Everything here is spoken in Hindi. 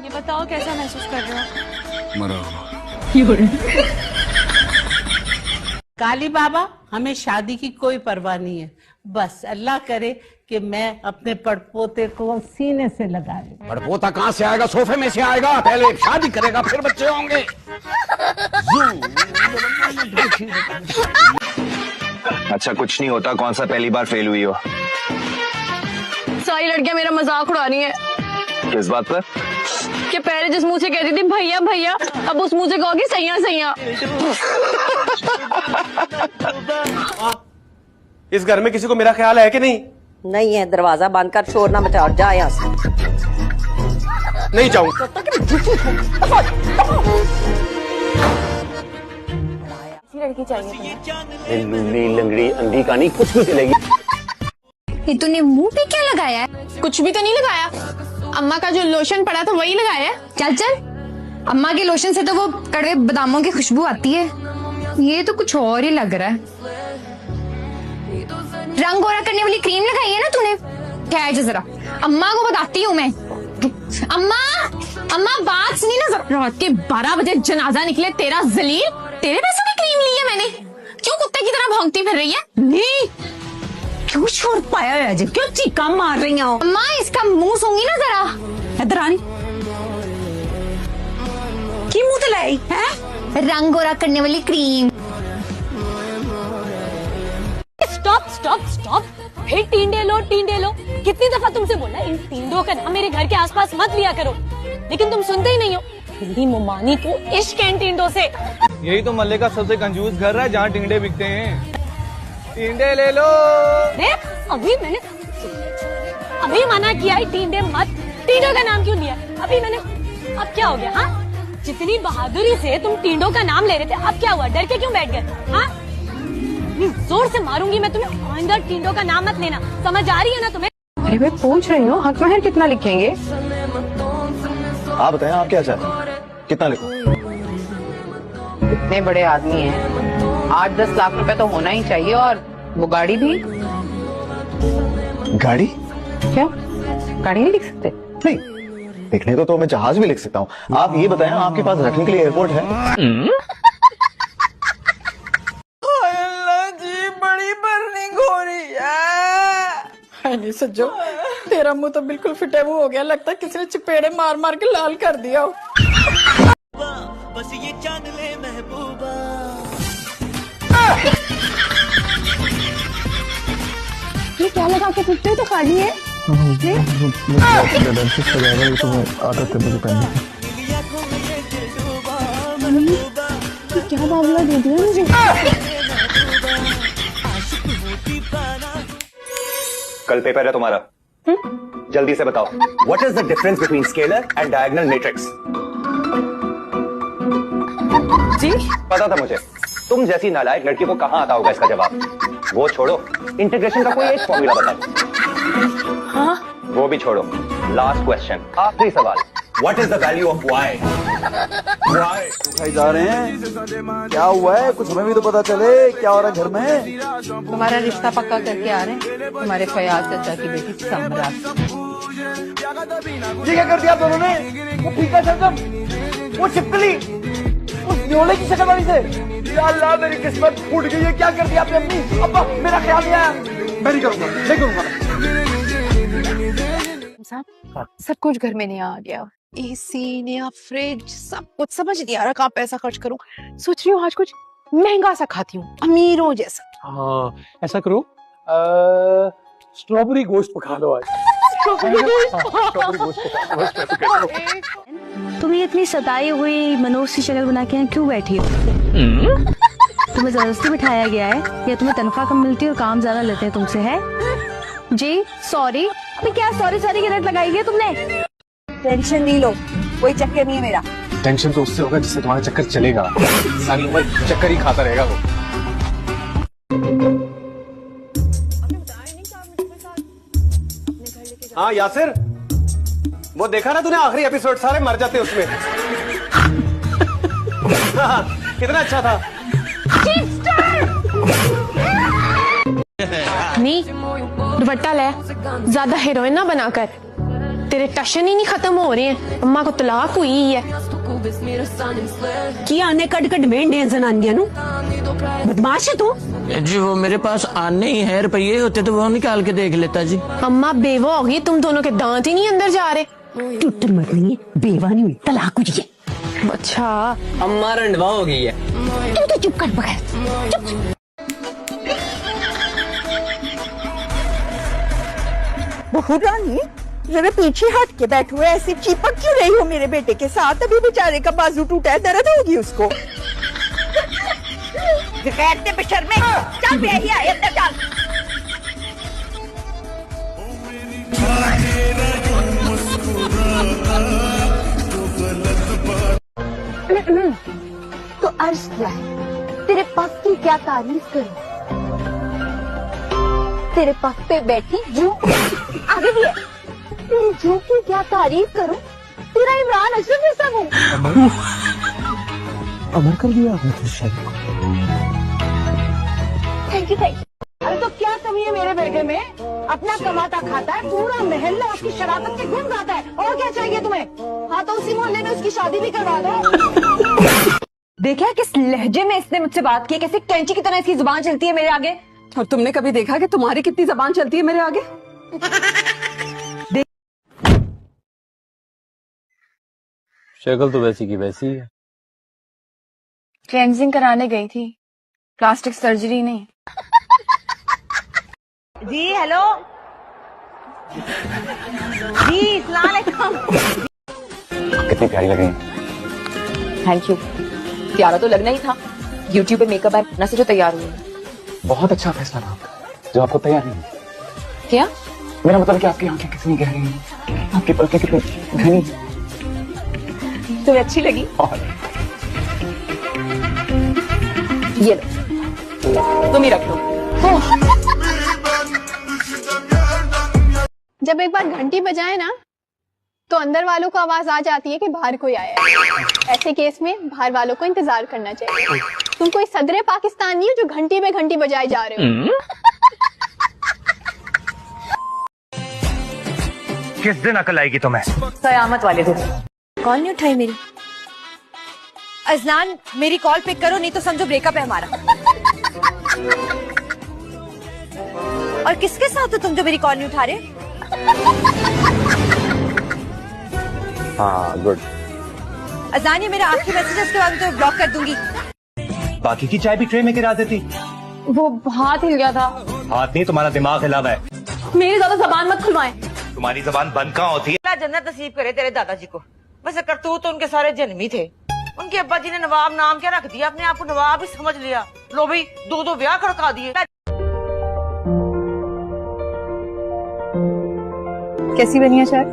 ये बताओ कैसा महसूस कर रहे हो? मरा काली बाबा, हमें शादी की कोई परवाह नहीं है, बस अल्लाह करे कि मैं अपने पड़पोते को सीने से लगा लूं। पड़पोता कहाँ से आएगा? सोफे में से आएगा। पहले शादी करेगा फिर बच्चे होंगे। अच्छा कुछ नहीं होता, कौन सा पहली बार फेल हुई हो? सारी लड़कियां मेरा मजाक उड़ा रही है। किस बात पर? कि पहले जिस मुंह से कहती थी भैया भैया, अब उस मुंह से कहोगी सैया सैया। इस घर में किसी को मेरा ख्याल है कि नहीं? नहीं है, दरवाजा बंद कर, शोर ना मचा, जा यहाँ से। नहीं जाऊंगा। लड़की चाहिए लूली लंगड़ी अंधी कहानी कुछ भी चलेगी। ये तूने मुंह पे क्या लगाया है? कुछ भी तो नहीं लगाया, अम्मा का जो लोशन पड़ा था वही लगाया है। चल चल, अम्मा के लोशन से तो वो कड़वे बादामों की खुशबू आती है, ये तो कुछ और ही लग रहा है। रंग गोरा करने वाली क्रीम लगाई है ना तूने? क्या है जरा, अम्मा को बताती हूँ मैं। अम्मा अम्मा बात सुनी ना जरा। रात के 12 बजे जनाजा निकले तेरा जलील, तेरे पैसों की क्रीम ली है मैंने। क्यों कुत्ते की तरह भौंकती फिर रही है? नहीं क्यों शोर पाया है जी? क्यों चीका मार रही हो? अम्मा इसका मुंह सूंगी ना जरा। इधर आनी की मुंह तलाई है? रंग गोरा करने वाली क्रीम। स्टॉप स्टॉप स्टॉप, फिर टींडे लो टींडे लो। कितनी दफा तुमसे बोला इन टींडों का नाम मेरे घर के आसपास मत लिया करो, लेकिन तुम सुनते ही नहीं हो। मेरी मुमानी को इश्क है इन टींडों से। यही तो मल्ले का सबसे कंजूस घर है जहाँ टिंडे बिकते हैं। टिंडे ले लो। अभी मना किया है टींडे मत। टींडों का नाम क्यों लिया अभी मैंने? अब क्या हो गया? हाँ, जितनी बहादुरी से तुम टींडों का नाम ले रहे थे, अब क्या हुआ? डर के क्यों बैठ गए? हाँ, जोर से मारूंगी मैं तुम्हें। आइंदा टींडों का नाम मत लेना, समझ आ रही है ना तुम्हें? अरे मैं पूछ रही हूँ, हक महर कितना लिखेंगे? आप बताएं आप क्या चाहते हैं, कितना लिखूं? इतने बड़े आदमी हैं, 8-10 लाख रुपए तो होना ही चाहिए। और वो गाड़ी भी। गाड़ी? क्या गाड़ी नहीं लिख सकते? नहीं, लिखने को तो मैं जहाज भी लिख सकता हूँ। आप ये बताएं आपके पास रखने के लिए एयरपोर्ट है? जी बड़ी बर्निंग हो रही है। नहीं सज्जो, तेरा मुंह तो बिल्कुल फिटे मुंह हो गया, लगता है किसी ने चपेड़े मार मार के लाल कर दिया। बस ये जान ले महबूबा। ये क्या लगा के फिरते हो? तो खाली है। क्या बाबला दे दिया मुझे? कल पेपर है तुम्हारा, जल्दी से बताओ। What is the difference between scalar and diagonal matrix? जी पता था मुझे, तुम जैसी नालायक लड़की को कहाँ आता होगा इसका जवाब। वो छोड़ो, इंटीग्रेशन का कोई एक फॉर्मूला बताओ। हाँ, वो भी छोड़ो, लास्ट क्वेश्चन, आखिरी सवाल। What is the value of y? Y खाई जा रहे हैं, क्या हुआ है? कुछ हमें भी तो पता चले क्या हो रहा है घर में। तुम्हारा रिश्ता पक्का करके आ रहे हैं तुम्हारे फयाज चाचा की बेटी सम्राट। ये क्या कर दिया आप दोनों ने? वो फीका शलजम, वो छिपकली, उस न्योले की शक्ल वाली से। या अल्लाह मेरी किस्मत फूट गई है। क्या कर दिया आपने अम्मी? अब्बा मेरा ख्याल नहीं आया। मैं नहीं करूंगा, नहीं करूंगा। सब कुछ घर में नहीं आ गया, एसी नया फ्रिज, सब कुछ समझ नहीं आ रहा कहाँ पैसा खर्च करूं। सोच रही हूँ आज कुछ महंगा सा खाती हूँ, अमीरों जैसा। हाँ ऐसा करो, स्ट्रॉबेरी गोश्त पका लो आज। स्ट्रॉबेरी गोश्त पका लो। तुम्हें इतनी सताई हुई मनोज की शक्ल बना के यहाँ क्यों बैठी हो? तुम्हें जबरदस्ती बिठाया गया है या तुम्हें तनख्वाह कम मिलती है और काम ज्यादा लेते हैं तुमसे? है जी सॉरी। अभी क्या सॉरी सॉरी की रट लगाई है तुमने? टेंशन नहीं लो, कोई चक्कर नहीं है मेरा। टेंशन तो उससे होगा जिससे तुम्हारा चक्कर चलेगा। सारी उम्र चक्कर ही खाता रहेगा वो। हाँ यासिर, वो देखा ना तूने आखिरी एपिसोड, सारे मर जाते उसमें। कितना अच्छा था। नी दुपट्टा ले, ज्यादा हीरोइन ना बनाकर। तेरे टशन ही नहीं खत्म हो रहे हैं। अम्मा को तलाक हुई है। की आने कट कट मेंढे जनानियां नु बदमाश है तू। जी वो मेरे पास आने ही है, रुपये होते तो वो निकाल के देख लेता जी। अम्मा बेवा होगी, तुम दोनों के दांत ही नहीं अंदर जा रहे। टुट मत नहीं है, बेवा नहीं हुई, तलाक हुई है। अच्छा अम्मा रंडवा हो गई है। तू तो चुप कर बगैर चुप। बहू रानी जरा पीछे हट के बैठो, ऐसे चिपक क्यों रही हो मेरे बेटे के साथ? अभी बेचारे का बाजू टूटा है, दर्द होगी उसको। बेशर्मे, चल बेहिया, अंदर चल। तो अर्ज क्या है, तेरे पग की क्या तारीफ करूं? तेरे पग पे बैठी जू आगे भी है, तेरी जू की क्या तारीफ करूं? तेरा इमरान अशरफ जैसा हूँ। अमर कर दिया आपने तो शायद। Thank you thank you. अरे तो क्या कमी है मेरे बेटे में? अपना कमाता खाता है, पूरा महल्ला उसकी शरारत से घूम जाता है। और क्या चाहिए तुम्हें? हाँ तो उसी मोहल्ले में उसकी शादी भी करवा दो। देखा किस लहजे में इसने मुझसे बात की, कैसे कैंची की तरह इसकी जुबान चलती है मेरे आगे। और तुमने कभी देखा कि तुम्हारी कितनी जबान चलती है मेरे आगे? शक्ल तो वैसी की वैसी है। क्लेंजिंग कराने गई थी, प्लास्टिक सर्जरी नहीं। जी हेलो जी, सलाम अलैकुम। कितनी प्यारी लग रही है। Thank you. प्यारा तो लगना ही था, यूट्यूब पे मेकअप ऐप न से जो तैयार हुए। बहुत अच्छा फैसला था आपका, जो आपको तैयार नहीं है। क्या? मेरा मतलब कि आपकी आंखें कितनी गहरी हैं, आपकी पलकें कितनी घनी हैं। तुम्हें अच्छी लगी? ये लो, तुम ही रख लो। जब एक बार घंटी बजाए ना तो अंदर वालों को आवाज आ जाती है कि बाहर कोई आया है। ऐसे केस में बाहर वालों को इंतजार करना चाहिए। तुम कोई सदरे पाकिस्तान नहीं हो जो घंटी पे घंटी बजाए जा रहे हो। किस दिन अकल आएगी तुम्हें? कयामत वाले दिन। कॉल नहीं उठाई मेरी। अजलान मेरी कॉल पिक करो, नहीं तो समझो ब्रेकअप है हमारा। और किसके साथ हो तुम जो मेरी कॉल नहीं उठा रहे? हाँ गुड। अजलान ये मेरा आखिरी मैसेज है, उसके बाद मैं तो ब्लॉक कर दूंगी। बाकी की चाय भी ट्रे में गिरा देती। वो हाथ हिल गया था। हाथ नहीं, तुम्हारा दिमाग हिला हुआ है। मेरी ज्यादा जबान मत खुलवाएं। तुम्हारी जबान बंद कहाँ होती है? जन्नत नसीब करे तेरे दादाजी को। वैसे करतूत तो उनके सारे जन्मी थे। उनके अब्बा जी ने नवाब नाम क्या रख दिया, अपने आप को नवाब ही समझ लिया। लो भाई, दो ब्याह खड़का दिए। कैसी बनी है चाय?